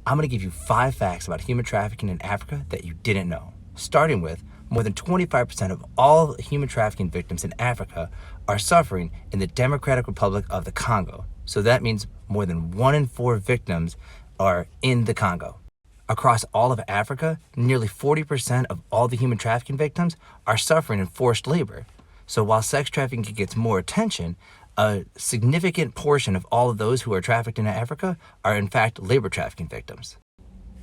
I'm going to give you 5 facts about human trafficking in Africa that you didn't know. Starting with, more than 25% of all human trafficking victims in Africa are suffering in the Democratic Republic of the Congo. So that means more than 1 in 4 victims are in the Congo. Across all of Africa, nearly 40% of all the human trafficking victims are suffering in forced labor. So while sex trafficking gets more attention, a significant portion of all of those who are trafficked in Africa are in fact labor trafficking victims.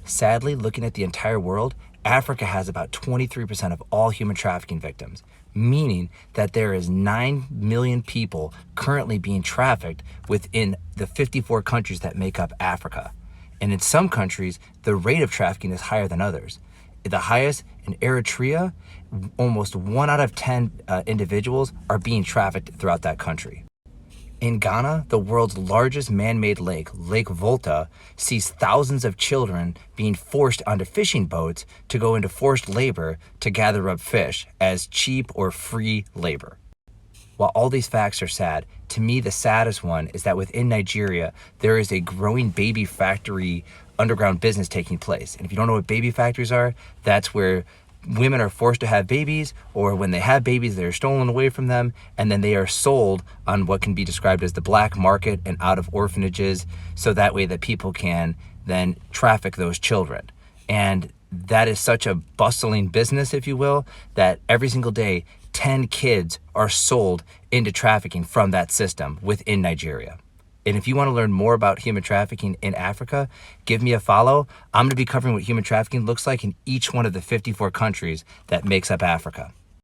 Sadly, looking at the entire world, Africa has about 23% of all human trafficking victims, meaning that there is 9 million people currently being trafficked within the 54 countries that make up Africa. And in some countries, the rate of trafficking is higher than others. The highest in Eritrea, almost 1 out of 10 individuals are being trafficked throughout that country. In Ghana, the world's largest man-made lake, Lake Volta, sees thousands of children being forced onto fishing boats to go into forced labor to gather up fish as cheap or free labor. While all these facts are sad, to me the saddest one is that within Nigeria, there is a growing baby factory underground business taking place. And if you don't know what baby factories are, that's where women are forced to have babies, or when they have babies, they're stolen away from them, and then they are sold on what can be described as the black market and out of orphanages, so that way that people can then traffic those children. And that is such a bustling business, if you will, that every single day, 10 kids are sold into trafficking from that system within Nigeria. And if you want to learn more about human trafficking in Africa, give me a follow. I'm going to be covering what human trafficking looks like in each one of the 54 countries that makes up Africa.